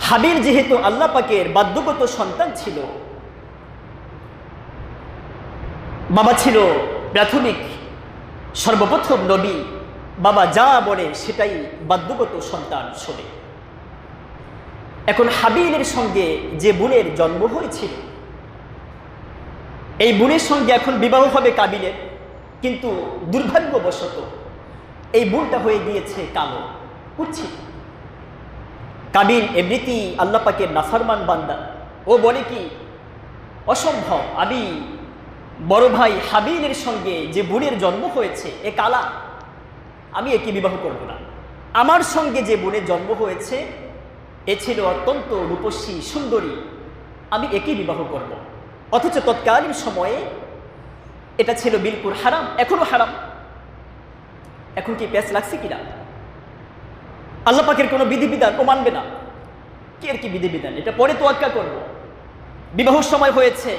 হাবিল যেহেতু আল্লাহ পাকের বাধ্যগত সন্তান ছিল, বাবা ছিল প্রাথমিক সর্বপ্রথম নবী, বাবা যা বলে সেটাই বাধ্যগত সন্তান শোনে। এখন হাবিলের সঙ্গে যে বোনের জন্ম হয়েছিল, এই বোনের সঙ্গে এখন বিবাহ হবে কাবিলের, কিন্তু দুর্ভাগ্যবশত এই বোনটা হয়ে গিয়েছে কালো, কুৎসিত। কাবিল এমনিতেই আল্লাহ পাকের নাফরমান বান্দা, ও বলে কি অসম্ভব, আমি বড় ভাই হাবিলের সঙ্গে যে বোনের জন্ম হয়েছে এ কালা, আমি একে বিবাহ করব না। আমার সঙ্গে যে বোনের জন্ম হয়েছে এ ছিল অত্যন্ত রূপসী সুন্দরী, আমি একে বিবাহ করব। অথচ তৎকালীন সময়ে এটা ছিল বিলকুল হারাম, এখনো হারাম। এখন কি প্যাঁচ লাগছে কিনা? আল্লাহ পাকের কোনো বিধিবিধান ও মানবে না, কি আর কি বিধিবিধান, এটা পরে তোয়াক্কা করব। বিবাহের সময় হয়েছে,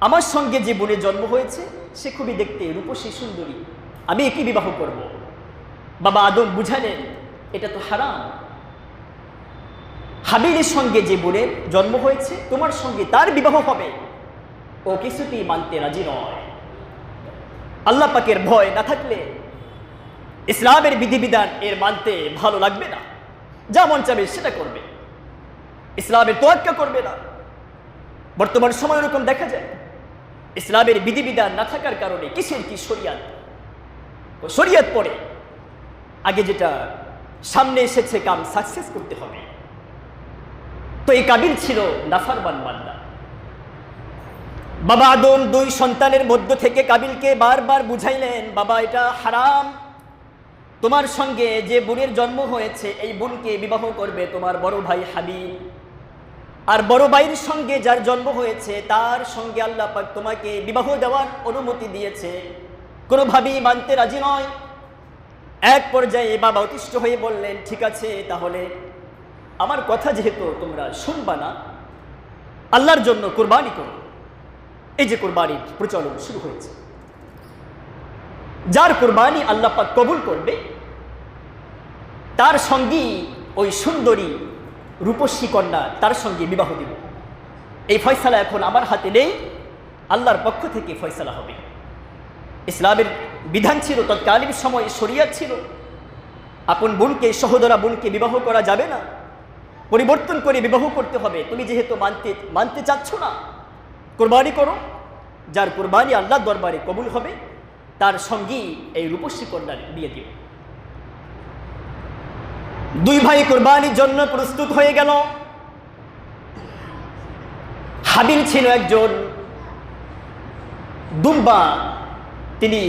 আমার সঙ্গে যে বোনের জন্ম হয়েছে সে খুবই দেখতে রূপসী সুন্দরী, আমি একে বিবাহ করব। বাবা আদম বুঝালেন এটা তো হারাম। হাবিলের সঙ্গে যে বোনের জন্ম হয়েছে তোমার সঙ্গে তার বিবাহ হবে, ও কিছুতেই মানতে রাজি নয়। আল্লাহ পাকের ভয় না থাকলে ইসলামের বিধিবিধান এর মানতে ভালো লাগবে না, যা মন চাবে সেটা করবে, ইসলামের তোয়াক্কা করবে না। বর্তমান সময় এরকম দেখা যায়, ইসলামের বিধিবিধান না থাকার কারণে কিসের কি শরিয়াত, শরিয়াত পড়ে আগে যেটা সামনে এসেছে কাম সাকসেস করতে হবে। তো এই কাবিল ছিল নাফরমান বান্দা। বাবা আদম দুই সন্তানের মধ্য থেকে কাবিলকে বারবার বুঝাইলেন, বাবা এটা হারাম, তোমার সঙ্গে যে বোনের জন্ম হয়েছে এই বোনকে বিবাহ করবে তোমার বড় ভাই হাবিল, আর বড় ভাইয়ের সঙ্গে যার জন্ম হয়েছে তার সঙ্গে আল্লাহ পাক তোমাকে বিবাহ দেওয়ার অনুমতি দিয়েছে, কোনোভাবেই মানতে রাজি নয়। এক পর্যায়ে বাবা অতিষ্ঠ হয়ে বললেন, ঠিক আছে তাহলে আমার কথা যেহেতু তোমরা শুনবা না, আল্লাহর জন্য কুরবানি করো। এই যে কুরবানির প্রচলন শুরু হয়েছে, যার কুরবানি আল্লাহ পাক কবুল করবে তার সঙ্গী ওই সুন্দরী রূপসী কন্যা, তার সঙ্গে বিবাহ দিব। এই ফয়সালা এখন আমার হাতে নেই, আল্লাহর পক্ষ থেকে ফয়সালা হবে। ইসলামের বিধান ছিল, তৎকালীন সময়ে শরিয়াত ছিল, আপন বোনকে সহোদরা বোনকে বিবাহ করা যাবে না, পরিবর্তন করে বিবাহ করতে হবে। তুমি যেহেতু মানতে চাচ্ছ না, কুরবানি করো, যার কুরবানি আল্লাহর দরবারে কবুল হবে তার সঙ্গী এই রূপসী কন্যার বিয়ে দিও। দুই ভাই কুরবানির জন্য প্রস্তুত হয়ে গেল। হাবিল ছিল একজন দুম্বা, তিনি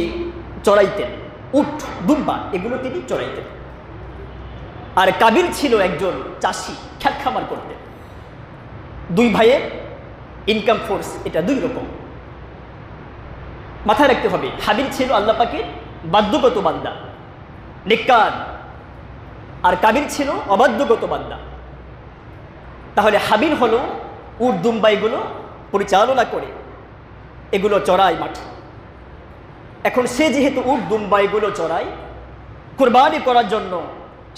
চড়াইতেন, উট দুম্বা এগুলো তিনি চড়াইতেন। আর কাবিল ছিল একজন চাষি, খেত খামার করতেন। দুই ভাইয়ের ইনকাম সোর্স এটা দুই রকম, মাথায় রাখতে হবে। হাবিল ছিল আল্লাহ পাকের বাধ্যগত বান্দা, নেককার, আর কাবিল ছিল অবাধ্যগত বান্দা। তাহলে হাবিল হলো উট দুম্বা এগুলো পরিচালনা করে, এগুলো চড়ায় মাঠে। এখন সে যেহেতু উট দুম্বা এগুলো চড়ায়, কুরবানি করার জন্য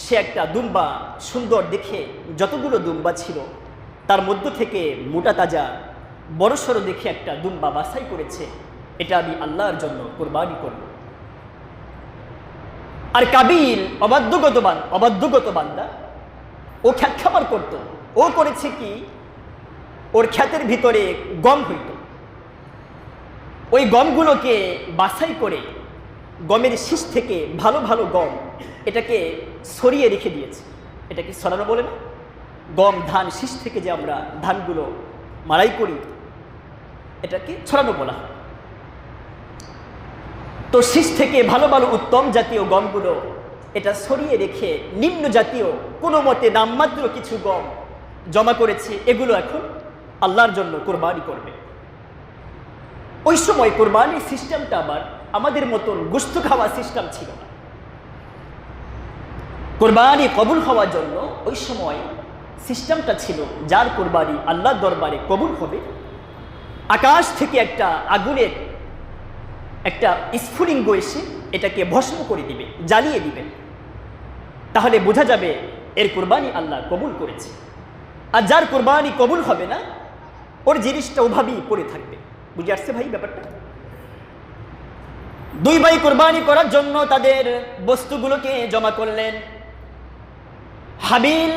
সে একটা দুম্বা সুন্দর দেখে, যতগুলো দুম্বা ছিল তার মধ্য থেকে মোটা তাজা বড়সড় দেখে একটা দুম্বা বাছাই করেছে, এটা আমি আল্লাহর জন্য কুরবানি করব। আর কাবিল অবাধ্যগত বান্দা, ও খ্যাত খামার করত। ও করেছে কি, ওর খ্যাতের ভিতরে গম হইত, ওই গমগুলোকে বাছাই করে গমের শীষ থেকে ভালো ভালো গম এটাকে ছড়িয়ে রেখে দিয়েছে। এটাকে ছড়ানো বলে না, গম ধান শীষ থেকে যে আমরা ধানগুলো মাড়াই করি এটাকে ছড়ানো বলা হয়। তো শীষ থেকে ভালো ভালো উত্তম জাতীয় গমগুলো এটা ছড়িয়ে রেখে নিম্ন জাতীয় কোনো মতে নামমাত্র কিছু গম জমা করেছে, এগুলো এখন আল্লাহর জন্য কোরবানি করবে। ওই সময় কোরবানির সিস্টেমটা আবার আমাদের মতন গোশত খাওয়া সিস্টেম ছিল না। কোরবানি কবুল হওয়ার জন্য ওই সময় সিস্টেমটা ছিল, যার কোরবানি আল্লাহর দরবারে কবুল হবে, আকাশ থেকে একটা আগুনের একটা স্ফুলিঙ্গ এসে এটাকে ভস্ম করে দিবে, জ্বালিয়ে দিবে, তাহলে বোঝা যাবে এর কোরবানি আল্লাহ কবুল করেছে। আর যার কোরবানি কবুল হবে না ওর জিনিসটা ওভাবেই পড়ে থাকবে। বুঝে আসছে ভাই ব্যাপারটা? দুই ভাই কোরবানি করার জন্য তাদের বস্তুগুলোকে জমা করলেন। হাবিল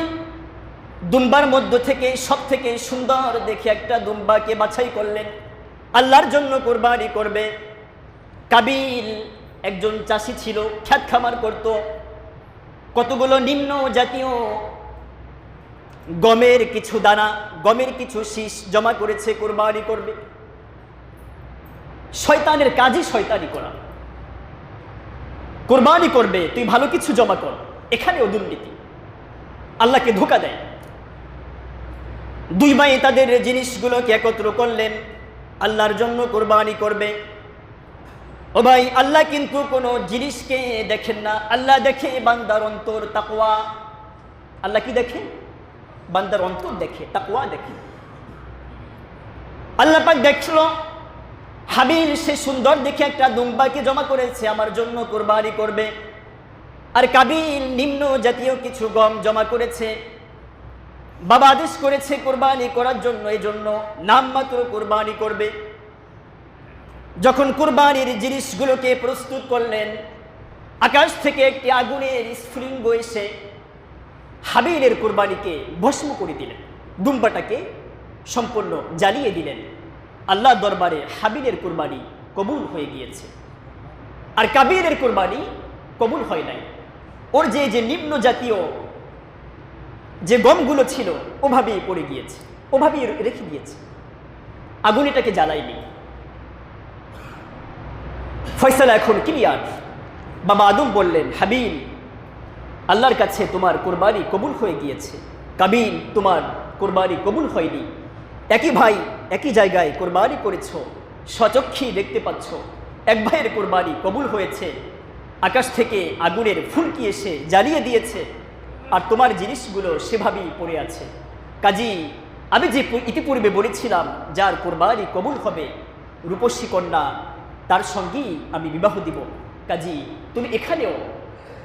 দুম্বার মধ্য থেকে সব থেকে সুন্দর দেখে একটা দুম্বাকে বাছাই করলেন, আল্লাহর জন্য কোরবানি করবে। কাবিল একজন চাষি ছিল, খ্যাত খামার করত, কতগুলো নিম্ন জাতীয় গমের কিছু দানা, গমের কিছু শীষ জমা করেছে, কোরবানি করবে। শয়তানের কাজই শয়তানি করা। কোরবানি করবে, তুই ভালো কিছু জমা কর, এখানেও দুর্নীতি, আল্লাহকে ধোঁকা দেয়। দুই ভাই তাদের জিনিসগুলোকে একত্র করলেন, আল্লাহর জন্য কোরবানি করবে। ও ভাই, আল্লাহ কিন্তু কোনো জিনিসকে দেখেন না, আল্লাহ দেখে বান্দার অন্তর, তাকওয়া। আল্লাহ কি দেখে? বান্দার অন্তর দেখে, তাকওয়া দেখে। আল্লাহ পাক দেখলো হাবিল সে সুন্দর দেখে একটা দুম্বাকে জমা করেছে, আমার জন্য কোরবানি করবে। আর কাবিল নিম্ন জাতীয় কিছু গম জমা করেছে, বাবা আদেশ করেছে কোরবানি করার জন্য, এই জন্য নামমাত্র কোরবানি করবে। যখন কোরবানির জিনিসগুলোকে প্রস্তুত করলেন, আকাশ থেকে একটি আগুনের স্ফুলিঙ্গ এসে হাবিলের কোরবানিকে ভস্ম করে দিলেন, দুম্বাটাকে সম্পূর্ণ জ্বালিয়ে দিলেন। আল্লাহ দরবারে হাবিলের কোরবানি কবুল হয়ে গিয়েছে, আর কাবিলের কোরবানি কবুল হয় নাই। ওর যে নিম্ন জাতীয় যে গমগুলো ছিল ওভাবেই পড়ে গিয়েছে, ওভাবেই রেখে দিয়েছে, আগুন এটাকে জ্বালায়নি। ফয়সালা এখন ক্লিয়ার। বাবা আদম বললেন, হাবিল, আল্লাহর কাছে তোমার কোরবানি কবুল হয়ে গিয়েছে, কাবিল তোমার কোরবানি কবুল হয়নি। একই ভাই একই জায়গায় কোরবানি করেছ, স্বচক্ষে দেখতে পাচ্ছ এক ভাইয়ের কোরবানি কবুল হয়েছে, আকাশ থেকে আগুনের ফুলকি এসে জ্বালিয়ে দিয়েছে, আর তোমার জিনিসগুলো সেভাবেই পড়ে আছে। কাজী আমি যে ইতিপূর্বে বলেছিলাম যার কোরবানি কবুল হবে, রূপসী কন্যা, তার সঙ্গেই আমি বিবাহ দিব। কাজী তুমি এখানেও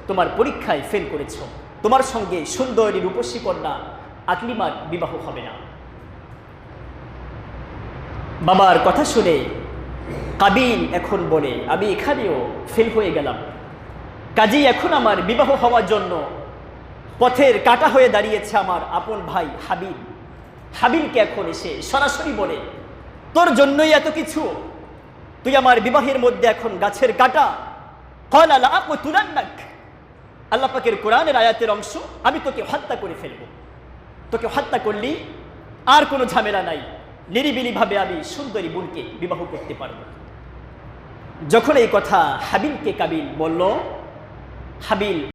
তোমার পরীক্ষায় ফেল করেছ, তোমার সঙ্গে সুন্দরী রূপসী কন্যা আকলিমার বিবাহ হবে না। বাবার কথা শুনে কাবিল এখন বলে, আমি এখানেও ফেল হয়ে গেলাম, কাজী এখন আমার বিবাহ হওয়ার জন্য পথের কাটা হয়ে দাঁড়িয়েছে আমার আপন ভাই হাবিল। হাবিলকে এখন এসে সরাসরি বলে, তোর জন্যই এত কিছু, তুই আমার বিবাহের মধ্যে এখন গাছের কাটা। ক্বালা লাআকতুলান্নাক, আল্লাহ পাকের কোরআনের আয়াতের অংশ, আমি তোকে হত্যা করে ফেলব। তোকে হত্যা করলি আর কোনো ঝামেলা নাই, নিরিবিলিভাবে আমি সুন্দরী বোনকে বিবাহ করতে পারব। যখন এই কথা হাবিলকে কাবিল বলল, হাবিল